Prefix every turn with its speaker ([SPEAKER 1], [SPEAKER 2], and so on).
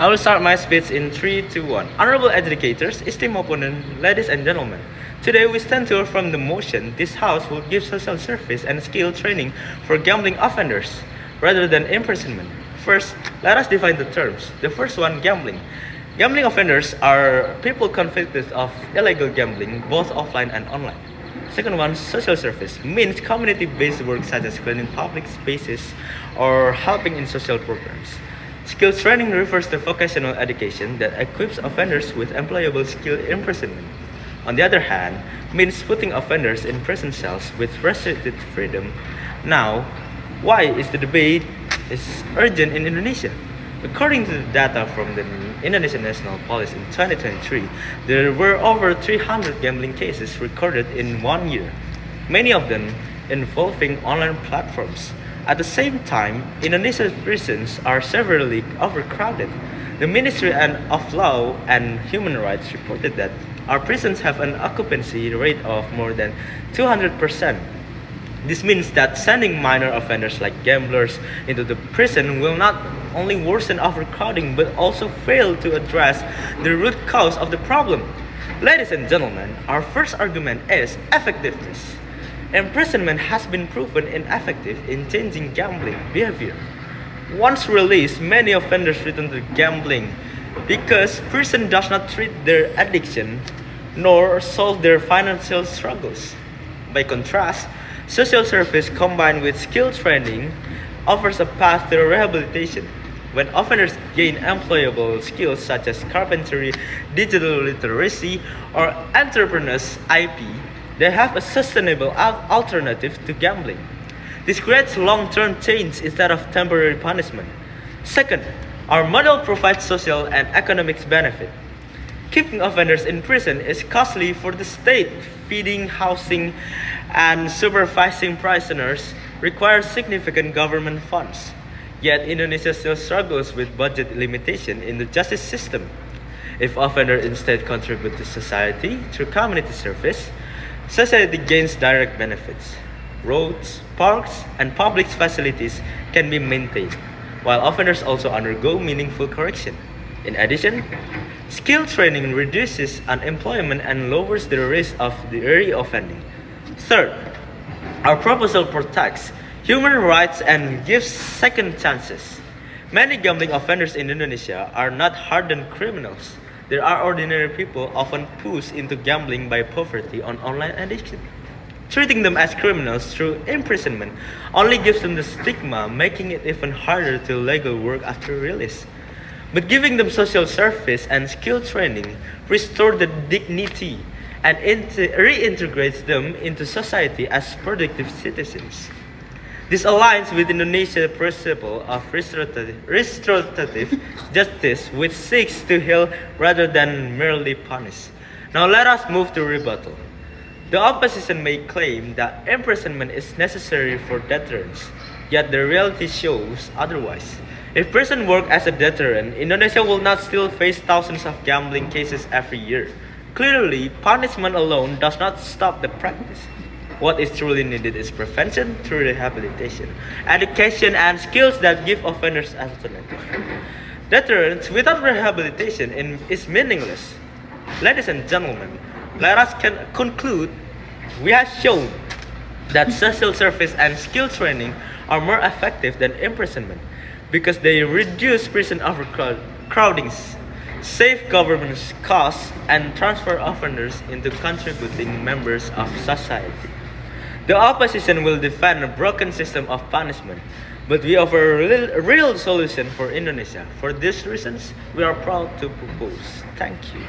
[SPEAKER 1] I will start my speech in 3, 2, 1. Honorable educators, esteemed opponent, ladies and gentlemen. Today we stand to affirm the motion this House will give social service and skill training for gambling offenders rather than imprisonment. First, let us define the terms. The first one, gambling. Gambling offenders are people convicted of illegal gambling, both offline and online. Second one, social service, means community-based work such as cleaning public spaces or helping in social programs. Skills training refers to vocational education that equips offenders with employable skill imprisonment. On the other hand, means putting offenders in prison cells with restricted freedom. Now, why is the debate is urgent in Indonesia? According to the data from the Indonesian National Police in 2023, there were over 300 gambling cases recorded in 1 year, many of them involving online platforms. At the same time, Indonesia's prisons are severely overcrowded. The Ministry of Law and Human Rights reported that our prisons have an occupancy rate of more than 200%. This means that sending minor offenders like gamblers into the prison will not only worsen overcrowding but also fail to address the root cause of the problem. Ladies and gentlemen, our first argument is effectiveness. Imprisonment has been proven ineffective in changing gambling behavior. Once released, many offenders return to gambling because prison does not treat their addiction nor solve their financial struggles. By contrast, social service combined with skill training offers a path to rehabilitation. When offenders gain employable skills such as carpentry, digital literacy, or entrepreneur's IP, they have a sustainable alternative to gambling. This creates long-term change instead of temporary punishment. Second, our model provides social and economic benefit. Keeping offenders in prison is costly for the state. Feeding, housing, and supervising prisoners requires significant government funds. Yet Indonesia still struggles with budget limitation in the justice system. If offenders instead contribute to society through community service, society gains direct benefits. Roads, parks, and public facilities can be maintained, while offenders also undergo meaningful correction. In addition, skill training reduces unemployment and lowers the risk of re-offending. Third, our proposal protects human rights and gives second chances. Many gambling offenders in Indonesia are not hardened criminals. They are ordinary people often pushed into gambling by poverty or online addiction. Treating them as criminals through imprisonment only gives them the stigma, making it even harder to legal work after release. But giving them social service and skill training restores their dignity and reintegrates them into society as productive citizens. This aligns with Indonesia's principle of restorative justice, which seeks to heal rather than merely punish. Now let us move to rebuttal. The opposition may claim that imprisonment is necessary for deterrence, yet the reality shows otherwise. If prison work as a deterrent, Indonesia will not still face thousands of gambling cases every year. Clearly, punishment alone does not stop the practice. What is truly needed is prevention through rehabilitation, education, and skills that give offenders alternative. Deterrence without rehabilitation is meaningless. Ladies and gentlemen, let us conclude. We have shown that social service and skill training are more effective than imprisonment because they reduce prison overcrowding, save government costs, and transfer offenders into contributing members of society. The opposition will defend a broken system of punishment, but we offer a real solution for Indonesia. For these reasons, we are proud to propose. Thank you.